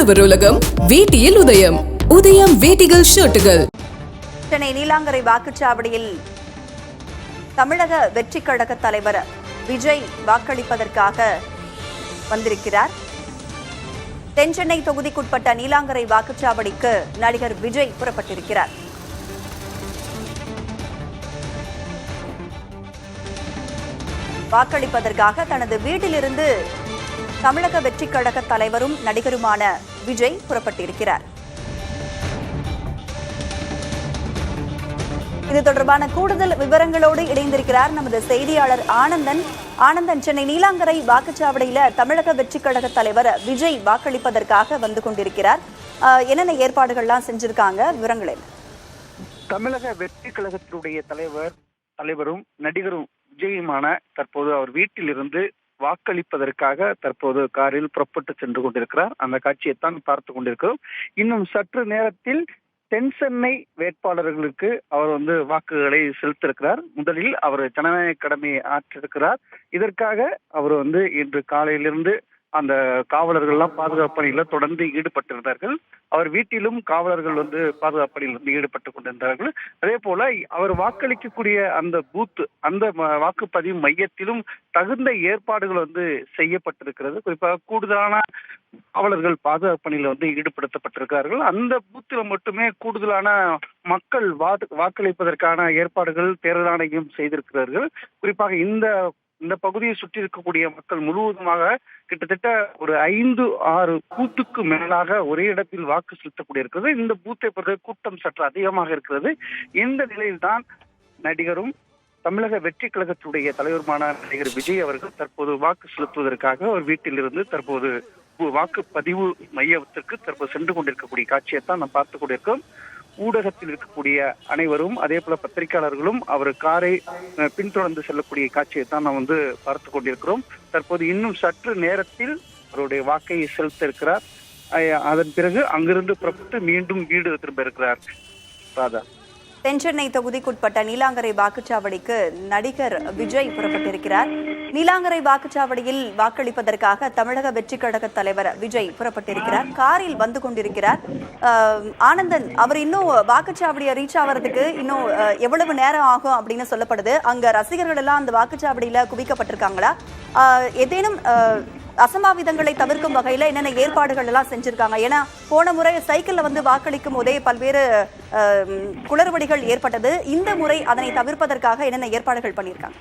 உழவர் உலகம் வேட்டியில் உதயம். உதயம் வேட்டிகள் ஷர்ட்டுகள். சென்னை நீலாங்கரை வாக்குச்சாவடியில் தமிழக வெற்றி கழக தலைவர் விஜய் வாக்களிப்பதற்காக வந்திருக்கிறார். தென்சென்னை தொகுதிக்குட்பட்ட நீலாங்கரை வாக்குச்சாவடிக்கு நடிகர் விஜய் புறப்பட்டிருக்கிறார். வாக்களிப்பதற்காக தனது வீட்டிலிருந்து தமிழக வெற்றி கழக தலைவரும் நடிகருமான விஜய் புறப்பட்டிருக்கிறார். இது தொடர்பான கூடுதல் விவரங்களோடு இணைந்திருக்கிறார் நமது செய்தியாளர் ஆனந்தன். சென்னை நீலாங்கரை வாக்குச்சாவடியில தமிழக வெற்றி கழக தலைவர் விஜய் வாக்களிப்பதற்காக வந்து கொண்டிருக்கிறார். என்னென்ன ஏற்பாடுகள்லாம் செஞ்சிருக்காங்க, விவரங்கள் என்ன? தமிழக வெற்றி கழகத்தினுடைய தலைவரும் நடிகரும் விஜயுமான தற்போது அவர் வீட்டிலிருந்து வாக்களிப்பதற்காக தற்போது காரில் புறப்பட்டு சென்று கொண்டிருக்கிறார். அந்த காட்சியைத்தான் பார்த்து கொண்டிருக்கிறோம். இன்னும் சற்று நேரத்தில் தென்சென்னை வேட்பாளர்களுக்கு அவர் வாக்குகளை செலுத்திருக்கிறார். முதலில் அவர் ஜனநாயக கடமையை ஆற்றிருக்கிறார். இதற்காக அவர் இன்று காலையிலிருந்து அந்த காவலர்கள்லாம் பாதுகாப்பு பணியில தொடர்ந்து ஈடுபட்டிருந்தார்கள். அவர் வீட்டிலும் காவலர்கள் பாதுகாப்பு பணியில் ஈடுபட்டுக் கொண்டிருந்தார்கள். அதே போல அவர் வாக்களிக்கக்கூடிய அந்த பூத், அந்த வாக்குப்பதிவு மையத்திலும் தகுந்த ஏற்பாடுகள் செய்யப்பட்டிருக்கிறது. குறிப்பாக கூடுதலான காவலர்கள் பாதுகாப்பு பணியில ஈடுபடுத்தப்பட்டிருக்கிறார்கள். அந்த பூத்துல மட்டுமே கூடுதலான மக்கள் வாக்களிப்பதற்கான ஏற்பாடுகள் தேர்தல் ஆணையம் செய்திருக்கிறார்கள். குறிப்பாக இந்த பகுதியை சுற்றி இருக்கக்கூடிய மக்கள் முழுவதுமாக கிட்டத்தட்ட ஒரு 5-6 பூத்துக்கு மேலாக ஒரே இடத்தில் வாக்கு செலுத்தக்கூடிய இருக்கிறது. இந்த பூத்தை பொறுத்த கூட்டம் சற்று அதிகமாக இருக்கிறது. இந்த நிலையில்தான் நடிகரும் தமிழக வெற்றி கழகத்துடைய தலைவருமான நடிகர் விஜய் அவர்கள் தற்போது வாக்கு செலுத்துவதற்காக அவர் வீட்டிலிருந்து தற்போது வாக்குப்பதிவு மையத்திற்கு தற்போது சென்று கொண்டிருக்கக்கூடிய காட்சியைத்தான் நாம் பார்த்து கொண்டிருக்கோம். ஊடகத்தில் இருக்கக்கூடிய அனைவரும் அதே போல பத்திரிகையாளர்களும் அவர் காரை பின்தொடர்ந்து செல்லக்கூடிய காட்சியை தான் நாம் பார்த்து கொண்டிருக்கிறோம். தற்போது இன்னும் சற்று நேரத்தில் அவருடைய வாக்கை செலுத்த இருக்கிறார். அதன் பிறகு அங்கிருந்து புறப்பட்டு மீண்டும் வீடு திரும்ப இருக்கிறார். ராதா, தென்சென்னை தொகுதிக்குட்பட்ட நீலாங்கரை வாக்குச்சாவடிக்கு நடிகர் விஜய் புறப்பட்டிருக்கிறார். நீலாங்கரை வாக்குச்சாவடியில் வாக்களிப்பதற்காக தமிழக வெற்றி கழக தலைவர் விஜய் புறப்பட்டிருக்கிறார். காரில் வந்து கொண்டிருக்கிறார். ஆனந்தன், அவர் இன்னும் வாக்குச்சாவடியை ரீச் ஆகிறதுக்கு இன்னும் எவ்வளவு நேரம் ஆகும் அப்படின்னு சொல்லப்படுது. அங்க ரசிகர்கள் எல்லாம் அந்த வாக்குச்சாவடியில குவிக்கப்பட்டிருக்காங்களா? ஏதேனும் அசம்பாவிதங்களை தவிர்க்கும் வகையில என்னென்ன ஏற்பாடுகள் எல்லாம் செஞ்சிருக்காங்க? ஏன்னா போன முறை சைக்கிள்ல வாக்களிக்கும் போதே பல்வேறு குளறுபடிகள் ஏற்பட்டது. இந்த முறை அதனை தவிர்ப்பதற்காக என்னென்ன ஏற்பாடுகள் பண்ணியிருக்காங்க?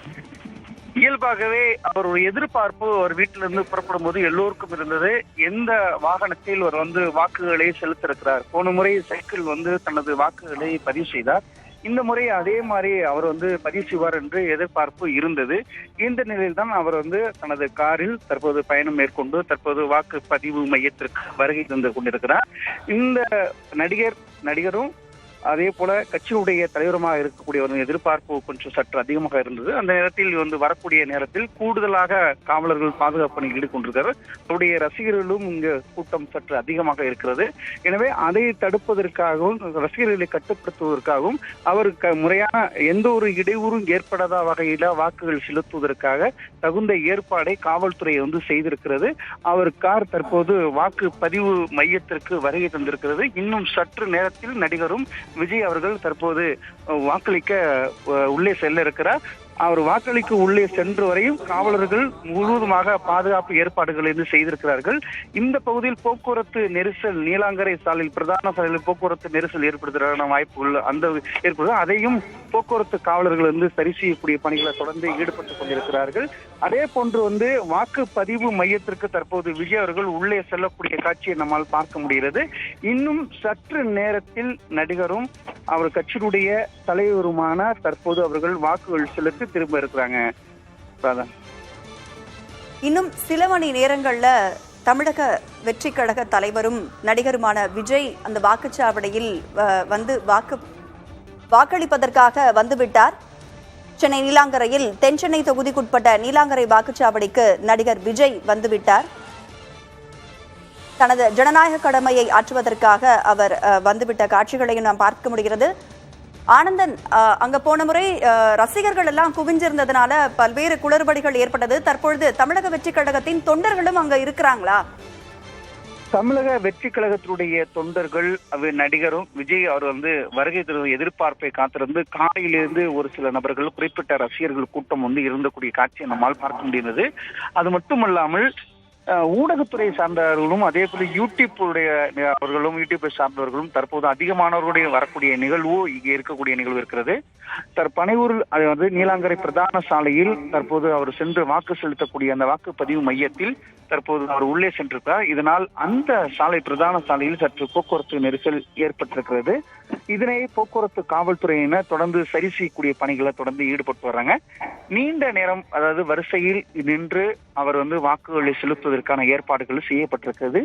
இயல்பாகவே அவர் ஒரு எதிர்பார்ப்பு அவர் வீட்டிலிருந்து புறப்படும் போது எல்லோருக்கும் இருந்தது. எந்த வாகனத்தில் அவர் வாக்குகளை செலுத்திருக்கிறார். போன முறை சைக்கிள் தனது வாக்குகளை பதிவு செய்தார். இந்த முறை அதே மாதிரி அவர் பதிவு செய்வார் என்று எதிர்பார்ப்பு இருந்தது. இந்த நிலையில் தான் அவர் தனது காரில் தற்போது பயணம் மேற்கொண்டு தற்போது வாக்குப்பதிவு மையத்திற்கு வருகை தந்து கொண்டிருக்கிறார். இந்த நடிகரும் அதே போல கட்சியுடைய தலைவருமாக இருக்கக்கூடிய எதிர்பார்ப்பு கொஞ்சம் சற்று அதிகமாக இருந்தது. அந்த நேரத்தில் வரக்கூடிய நேரத்தில் கூடுதலாக காவலர்கள் பாதுகாப்பு பணியில் ஈடுபட்டிருக்கிறார். அவருடைய ரசிகர்களும் இங்கு கூட்டம் சற்று அதிகமாக இருக்கிறது. எனவே அதை தடுப்பதற்காகவும் ரசிகர்களை கட்டுப்படுத்துவதற்காகவும் அவர் முறையான எந்த ஒரு இடையூறும் ஏற்படாத வகையில வாக்குகள் செலுத்துவதற்காக தகுந்த ஏற்பாடை காவல்துறை செய்திருக்கிறது. அவர் கார் தற்போது வாக்குப்பதிவு மையத்திற்கு வருகை தந்திருக்கிறது. இன்னும் சற்று நேரத்தில் நடிகரும் விஜய் அவர்கள் தற்போது வாக்களிக்க உள்ளே செல்ல இருக்கிறார். அவர் வாக்களிக்க உள்ளே சென்று வரையும் காவலர்கள் முழுவதுமாக பாதுகாப்பு ஏற்பாடுகளை செய்திருக்கிறார்கள். இந்த பகுதியில் போக்குவரத்து நெரிசல், நீலாங்கரை சாலையில் பிரதான சாலையில் போக்குவரத்து நெரிசல் ஏற்படுத்துவதற்கான வாய்ப்புகள் ஏற்படுது. அதையும் போக்குவரத்து காவலர்கள் சரி செய்யக்கூடிய பணிகளை தொடர்ந்து ஈடுபட்டுக் கொண்டிருக்கிறார்கள். அதே போன்று வாக்குப்பதிவு மையத்திற்கு தற்போது விஜய் அவர்கள் உள்ளே செல்லக்கூடிய காட்சியை நம்மால் பார்க்க முடிகிறது. இன்னும் சற்று நேரத்தில் நடிகரும் அவர் கட்சியினுடைய தலைவருமான தற்போது அவர்கள் வாக்குகள் செலுத்தி திரும்ப இருக்கிறாங்க. இன்னும் சில மணி நேரங்கள்ல தமிழக வெற்றி கழக தலைவரும் நடிகருமான விஜய் அந்த வாக்குச்சாவடியில் வாக்களிப்பதற்காக வந்துவிட்டார். சென்னை நீலாங்கரையில் தென்சென்னை தொகுதிக்குட்பட்ட நீலாங்கரை வாக்குச்சாவடிக்கு நடிகர் விஜய் வந்துவிட்டார். தனது ஜனநாயக கடமையை ஆற்றுவதற்காக அவர் வந்துவிட்ட காட்சிகளையும் நாம் பார்க்க முடிகிறது. ஆனந்தன், அங்க போன முறை ரசிகர்கள் எல்லாம் குவிஞ்சிருந்ததுனால பல்வேறு குளறுபடிகள் ஏற்பட்டது. தற்பொழுது தமிழக வெற்றி கழகத்தின் தொண்டர்களும் அங்க இருக்கிறாங்களா? தமிழக வெற்றி கழகத்தினுடைய தொண்டர்கள் நடிகரும் விஜய் அவர் வருகை தரும் எதிர்பார்ப்பை காத்திருந்து காலையிலிருந்து ஒரு சில நபர்கள் குறிப்பிட்ட ரசிகர்கள் கூட்டம் இருந்தக்கூடிய காட்சியை நம்மால் பார்க்க முடிந்தது. அது மட்டுமல்லாமல் ஊடகத்துறை சார்ந்தவர்களும் அதே போல யூடியூப்பை சார்ந்தவர்களும் தற்போது அதிகமானவர்களுடைய வரக்கூடிய நிகழ்வு இங்கே இருக்கக்கூடிய நிகழ்வு இருக்கிறது. பனையூரில் அதாவது நீலாங்கரை பிரதான சாலையில் தற்போது அவர் சென்று வாக்கு செலுத்தக்கூடிய அந்த வாக்குப்பதிவு மையத்தில் தற்போது அவர் உள்ளே சென்றிருக்கிறார். இதனால் அந்த பிரதான சாலையில் சற்று போக்குவரத்து நெரிசல் ஏற்பட்டிருக்கிறது. இதனை போக்குவரத்து காவல்துறையினர் தொடர்ந்து சரி செய்யக்கூடிய பணிகளை தொடர்ந்து ஈடுபட்டு வர்றாங்க. நீண்ட நேரம் அதாவது வரிசையில் நின்று அவர் வாக்குகளை செலுத்துவதற்கான ஏற்பாடுகள் செய்யப்பட்டிருக்கிறது.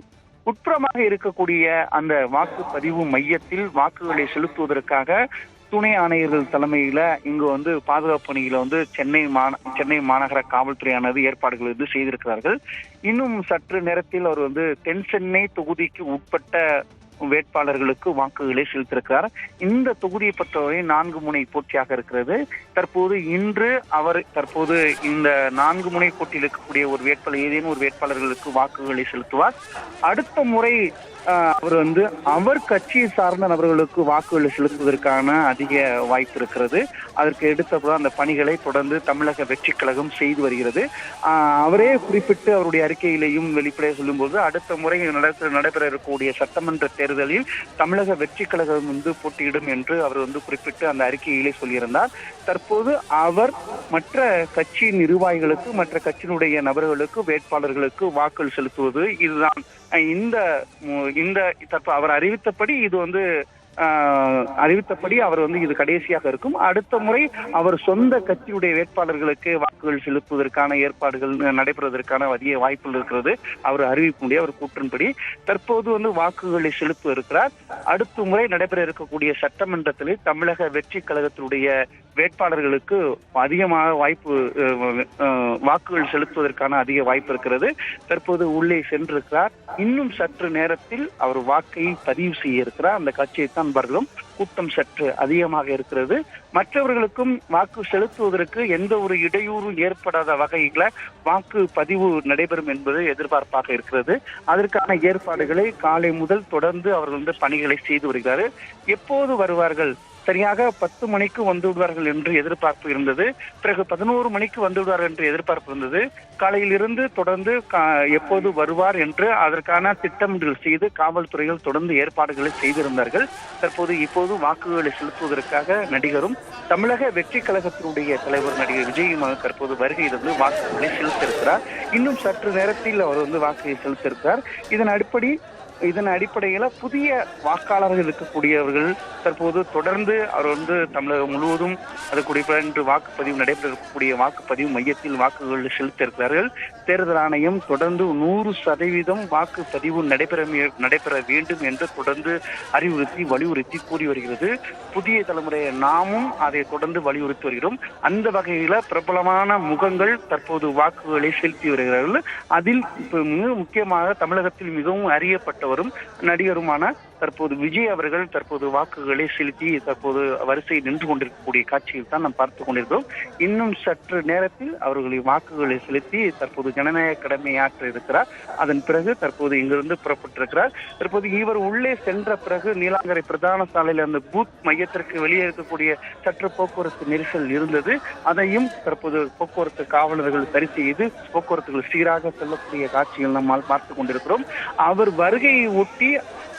உட்புறமாக இருக்கக்கூடிய அந்த வாக்குப்பதிவு மையத்தில் வாக்குகளை செலுத்துவதற்காக துணை ஆணையர்கள் தலைமையில இங்கு பாதுகாப்பு பணியில சென்னை மாநகர காவல்துறையானது ஏற்பாடுகள் செய்திருக்கிறார்கள். இன்னும் சற்று நேரத்தில் அவர் தென் சென்னை தொகுதிக்கு உட்பட்ட வேட்பாளர்களுக்கு வாக்குகளை செலுத்திருக்கிறார். இந்த தொகுதியை பொறுத்தவரை 4 முனை போட்டியாக இருக்கிறது. தற்போது இந்த 4 முனை போட்டியில் இருக்கக்கூடிய ஏதேனும் ஒரு வேட்பாளர்களுக்கு வாக்குகளை செலுத்துவார். அடுத்த முறை அவர் கட்சியை சார்ந்த நபர்களுக்கு வாக்குகளை செலுத்துவதற்கான அதிக வாய்ப்பு இருக்கிறது. அதற்கு எடுத்தபோது அந்த பணிகளை தொடர்ந்து தமிழக வெற்றி கழகம் செய்து வருகிறது. அவரே குறிப்பிட்டு அவருடைய அறிக்கையிலையும் வெளிப்படையாக சொல்லும் போது அடுத்த முறை நடைபெற இருக்கக்கூடிய சட்டமன்ற தேர்தலில் தமிழக வெற்றி கழகம் போட்டியிடும் என்று அவர் குறிப்பிட்டு அந்த அறிக்கையிலே சொல்லியிருந்தார். தற்போது அவர் மற்ற கட்சி நிர்வாகிகளுக்கு மற்ற கட்சியினுடைய நபர்களுக்கு வேட்பாளர்களுக்கு வாக்குகள் செலுத்துவது இதுதான் அவர் அறிவித்தபடி அவர் இது கடைசியாக இருக்கும். அடுத்த முறை அவர் சொந்த கட்சியுடைய வேட்பாளர்களுக்கு வாக்குகள் செலுத்துவதற்கான ஏற்பாடுகள் நடைபெறுவதற்கான அதிக வாய்ப்புகள் இருக்கிறது. அவர் அறிவிப்புடைய அவர் கூற்றின்படி தற்போது வாக்குகளை செலுத்த இருக்கிறார். அடுத்த முறை நடைபெற இருக்கக்கூடிய சட்டமன்றத்தில் தமிழக வெற்றி கழகத்தினுடைய வேட்பாளர்களுக்கு அதிகமாக வாக்குகள் செலுத்துவதற்கான அதிக வாய்ப்பு இருக்கிறது. தற்போது உள்ளே சென்றிருக்கிறார். இன்னும் சற்று நேரத்தில் அவர் வாக்கை பதிவு செய்ய இருக்கிறார். அந்த கட்சியை தான் கூட்டம் சற்று அதிகமாக இருக்கிறது. மற்றவர்களுக்கும் வாக்கு செலுத்துவதற்கு எந்த ஒரு இடையூறும் ஏற்படாத வகையில வாக்கு பதிவு நடைபெறும் என்பது எதிர்பார்ப்பாக இருக்கிறது. அதற்கான ஏற்பாடுகளை காலை முதல் தொடர்ந்து அவர்கள் பணிகளை செய்து வருகிறார். எப்போது வருவார்கள்? சரியாக 10 மணிக்கு வந்து விடுவார்கள் என்று எதிர்பார்ப்பு இருந்தது. பிறகு 11 மணிக்கு வந்து விடுவார்கள் என்று எதிர்பார்ப்பு இருந்தது. காலையில் இருந்து தொடர்ந்து எப்போது வருவார் என்று அதற்கான திட்டமிடல் செய்து காவல்துறையில் தொடர்ந்து ஏற்பாடுகளை செய்திருந்தார்கள். இப்போது வாக்குகளை செலுத்துவதற்காக நடிகரும் தமிழக வெற்றி கழகத்தினுடைய தலைவர் நடிகர் விஜயும் தற்போது வருகை இருந்து வாக்குகளை செலுத்தியிருக்கிறார். இன்னும் சற்று நேரத்தில் அவர் வாக்குகளை செலுத்தியிருக்கிறார். இதன் அடிப்படையில புதிய வாக்காளர்கள் இருக்கக்கூடியவர்கள் தற்போது தொடர்ந்து அவர் தமிழகம் முழுவதும் அது குறிப்பிட்ட வாக்குப்பதிவு நடைபெறக்கூடிய வாக்குப்பதிவு மையத்தில் வாக்குகள் செலுத்த இருக்கிறார்கள். தேர்தல் ஆணையம் தொடர்ந்து 100% வாக்குப்பதிவு நடைபெற வேண்டும் என்று தொடர்ந்து வலியுறுத்தி கூறி வருகிறது. புதிய தலைமுறையை நாமும் அதை தொடர்ந்து வலியுறுத்தி வருகிறோம். அந்த வகையில பிரபலமான முகங்கள் தற்போது வாக்குகளை செலுத்தி வருகிறார்கள். அதில் முக்கியமாக தமிழகத்தில் மிகவும் அறியப்பட்ட நடிகருமான தற்போது விஜய் அவர்கள் தற்போது வாக்குகளை செலுத்தி தற்போது வரிசையில் நின்று கொண்டிருக்கக்கூடிய காட்சியில் தான் நாம் பார்த்துக் கொண்டிருக்கிறோம். இன்னும் சற்று நேரத்தில் அவர்களின் வாக்குகளை செலுத்தி தற்போது ஜனநாயக கடமையாற்ற இருக்கிறார். அதன் பிறகு தற்போது இங்கிருந்து புறப்பட்டிருக்கிறார். தற்போது இவர் உள்ளே சென்ற பிறகு நீலாங்கரை பிரதான சாலையில் அந்த பூத் மையத்திற்கு வெளியே இருக்கக்கூடிய சற்று போக்குவரத்து நெரிசல் இருந்தது. அதையும் தற்போது போக்குவரத்து காவலர்கள் சரி செய்து போக்குவரத்துகள் சீராக செல்லக்கூடிய காட்சிகள் நம்மால் பார்த்துக் கொண்டிருக்கிறோம். அவர் வருகையை ஒட்டி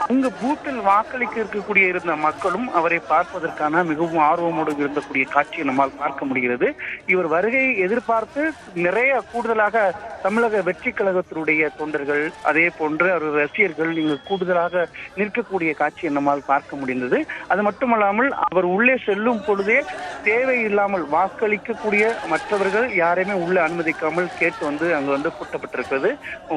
அங்கு பூத்தில் வாக்களிக்க இருக்கக்கூடிய இருந்த மக்களும் அவரை பார்ப்பதற்கான மிகவும் ஆர்வமோடு இருந்தக்கூடிய காட்சியை நம்மால் பார்க்க முடிகிறது. இவர் வருகையை எதிர்பார்த்து நிறைய கூடுதலாக தமிழக வெற்றி கழகத்தினுடைய தொண்டர்கள் அதே போன்று அவர் ரசிகர்கள் இங்கு கூடுதலாக நிற்கக்கூடிய காட்சியை நம்மால் பார்க்க முடிந்தது. அது மட்டுமல்லாமல் அவர் உள்ளே செல்லும் பொழுதே தேவையில்லாமல் வாக்களிக்கக்கூடிய மற்றவர்கள் யாரையுமே உள்ளே அனுமதிக்காமல் கேட்டு அங்கு கூட்டப்பட்டிருக்கிறது.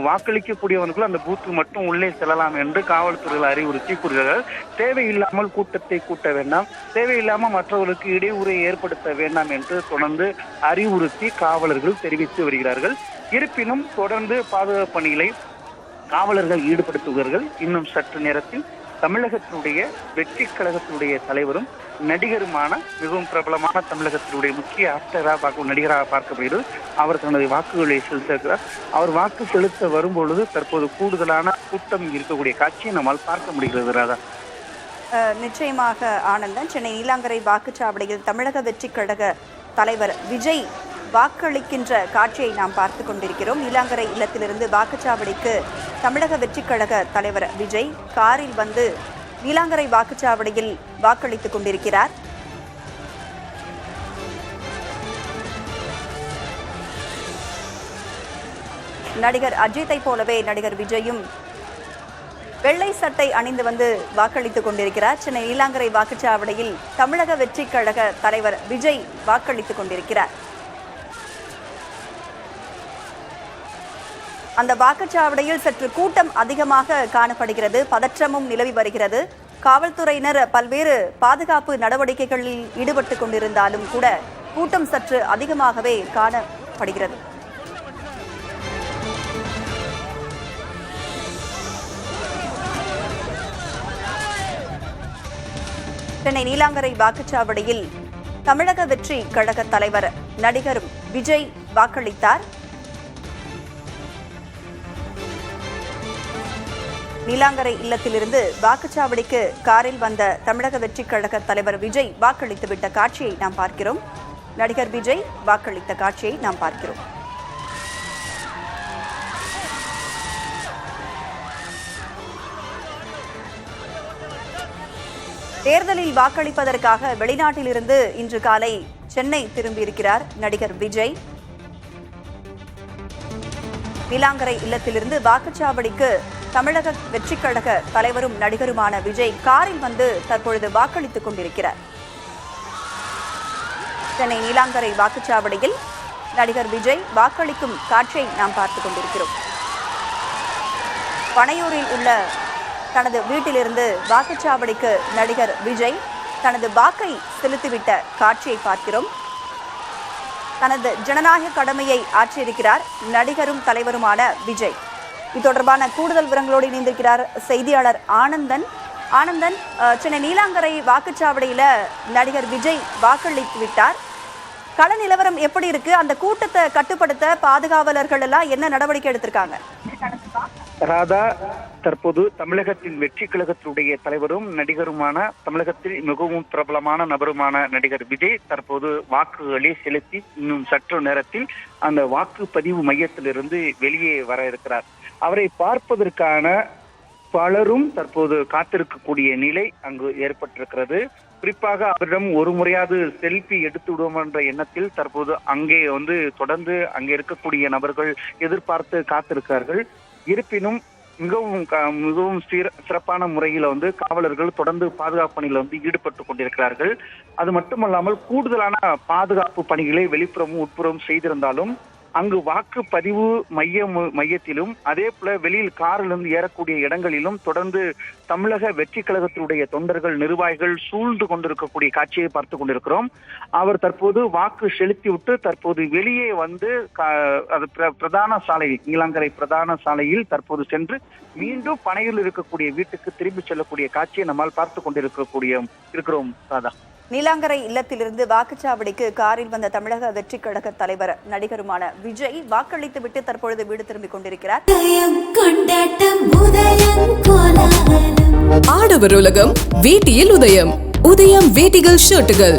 வாக்களிக்கக்கூடியவர்களும் அந்த பூத்து மட்டும் உள்ளே செல்லலாம் என்று காவல்துறை அறிவுறுத்தி கூறுகிறார்கள். தேவையில்லாமல் கூட்டத்தை கூட்ட வேண்டாம், தேவையில்லாமல் மற்றவர்களுக்கு இடையூறை ஏற்படுத்த வேண்டாம் என்று தொடர்ந்து அறிவுறுத்தி காவலர்கள் தெரிவித்து வருகிறார்கள். இருப்பினும் தொடர்ந்து பாதுகாப்பு பணிகளை காவலர்கள் ஈடுபடுத்துகிறார்கள். இன்னும் சற்று நேரத்தில் தமிழகத்தினுடைய வெற்றி கழகத்தினுடைய தலைவரும் நடிகருமான மிகவும் பிரபலமான தமிழகத்தினுடைய முக்கிய ஆக்டராக நடிகராக பார்க்கப்படுகிறது. அவர் தனது வாக்குகளை செலுத்துகிறார். அவர் வாக்கு செலுத்த வரும்பொழுது தற்போது கூடுதலான கூட்டம் இருக்கக்கூடிய காட்சியை நம்மால் பார்க்க முடிகிறது. ராதா, நிச்சயமாக ஆனந்தன். சென்னை நீலாங்கரை வாக்குச்சாவடியில் தமிழக வெற்றி கழக தலைவர் விஜய் வாக்களிக்கின்ற காட்சியை நாம் பார்த்து கொண்டிருக்கிறோம். நீலாங்கரை இல்லத்திலிருந்து வாக்குச்சாவடிக்கு தமிழக வெற்றி கழக தலைவர் விஜய் காரில் வந்து நீலாங்கரை வாக்குச்சாவடியில் வாக்களித்துக் கொண்டிருக்கிறார். நடிகர் அஜித்தை போலவே நடிகர் விஜயும் வெள்ளை சட்டை அணிந்து வந்து வாக்களித்துக் கொண்டிருக்கிறார். சென்னை நீலாங்கரை வாக்குச்சாவடியில் தமிழக வெற்றி கழக தலைவர் விஜய் வாக்களித்துக் கொண்டிருக்கிறார். அந்த வாக்குச்சாவடியில் சற்று கூட்டம் அதிகமாக காணப்படுகிறது. பதற்றமும் நிலவி வருகிறது. காவல்துறையினர் பல்வேறு பாதுகாப்பு நடவடிக்கைகளில் ஈடுபட்டுக் கொண்டிருந்தாலும் கூட கூட்டம் சற்று அதிகமாகவே காணப்படுகிறது. சென்னை நீலாங்கரை வாக்குச்சாவடியில் தமிழக வெற்றி கழக தலைவர் நடிகரும் விஜய் வாக்களித்தார். நீலாங்கரை இல்லத்திலிருந்து வாக்குச்சாவடிக்கு காரில் வந்த தமிழக வெற்றி கழக தலைவர் விஜய் வாக்களித்துவிட்ட காட்சியை நாம் பார்க்கிறோம். நடிகர் விஜய் வாக்களித்த காட்சியை நாம் பார்க்கிறோம். தேர்தலில் வாக்களிப்பதற்காக வெளிநாட்டிலிருந்து இன்று காலை சென்னை திரும்பியிருக்கிறார் நடிகர் விஜய். நீலாங்கரை இல்லத்திலிருந்து வாக்குச்சாவடிக்கு தமிழக வெற்றி கழக தலைவரும் நடிகருமான விஜய் காரில் வந்து தற்பொழுது வாக்களித்துக் கொண்டிருக்கிறார். சென்னை நீலாங்கரை வாக்குச்சாவடியில் நடிகர் விஜய் வாக்களிக்கும் காட்சியை நாம் பார்த்துக் கொண்டிருக்கிறோம். பனையூரில் உள்ள தனது வீட்டிலிருந்து வாக்குச்சாவடிக்கு நடிகர் விஜய் தனது வாக்கை செலுத்திவிட்ட காட்சியை பார்க்கிறோம். தனது ஜனநாயக கடமையை ஆற்றியிருக்கிறார் நடிகரும் தலைவருமான விஜய். இது தொடர்பான கூடுதல் விவரங்களோடு இணைந்திருக்கிறார் செய்தியாளர் ஆனந்தன். ஆனந்தன், சென்னை நீலாங்கரை வாக்குச்சாவடியில நடிகர் விஜய் வாக்களித்து விட்டார். கள நிலவரம் எப்படி இருக்கு? அந்த கூட்டத்தை கட்டுப்படுத்த பாதுகாவலர்கள் எல்லாம் என்ன நடவடிக்கை எடுத்திருக்காங்க? ராதா, தற்போது தமிழகத்தின் வெற்றி கழகத்தினுடைய தலைவரும் நடிகருமான தமிழகத்தில் மிகவும் பிரபலமான நபருமான நடிகர் விஜய் தற்போது வாக்குகளை செலுத்தி இன்னும் சற்று நேரத்தில் அந்த வாக்குப்பதிவு மையத்திலிருந்து வெளியே வர இருக்கிறார். அவரை பார்ப்பதற்கான பலரும் தற்போது காத்திருக்கக்கூடிய நிலை அங்கு ஏற்பட்டிருக்கிறது. குறிப்பாக அவரிடம் ஒரு முறையாவது செல்ஃபி எடுத்து விடுவோம் என்ற எண்ணத்தில் தற்போது அங்கே தொடர்ந்து அங்கே இருக்கக்கூடிய நபர்கள் எதிர்பார்த்து காத்திருக்கிறார்கள். இருப்பினும் மிகவும் சிறப்பான முறையில் காவலர்கள் தொடர்ந்து பாதுகாப்பு பணியில் ஈடுபட்டு கொண்டிருக்கிறார்கள். அது மட்டுமல்லாமல் கூடுதலான பாதுகாப்பு பணிகளை வெளிப்புறமும் உட்புறமும் செய்திருந்தாலும் அங்கு வாக்குப்பதிவு மையத்திலும் அதே போல வெளியில் காரிலிருந்து ஏறக்கூடிய இடங்களிலும் தொடர்ந்து தமிழக வெற்றி கழகத்தினுடைய தொண்டர்கள் நிர்வாகிகள் சூழ்ந்து கொண்டிருக்கக்கூடிய காட்சியை பார்த்து கொண்டிருக்கிறோம். அவர் தற்போது வாக்கு செலுத்திவிட்டு தற்போது வெளியே பிரதான சாலை நீலாங்கரை பிரதான சாலையில் தற்போது சென்று மீண்டும் பனையில் இருக்கக்கூடிய வீட்டுக்கு திரும்பி செல்லக்கூடிய காட்சியை நம்மால் பார்த்து கொண்டிருக்கிறோம். ராதா, நீலாங்கரை இல்லத்திலிருந்து வாக்குச்சாவடிக்கு காரில் வந்த தமிழக வெற்றி கழக தலைவர் நடிகருமான விஜய் வாக்களித்துவிட்டு தற்பொழுது வீடு திரும்பிக் கொண்டிருக்கிறார். ஆடவர் உலகம் வேட்டியில் உதயம். உதயம் வேட்டிகள் ஷர்ட்டுகள்.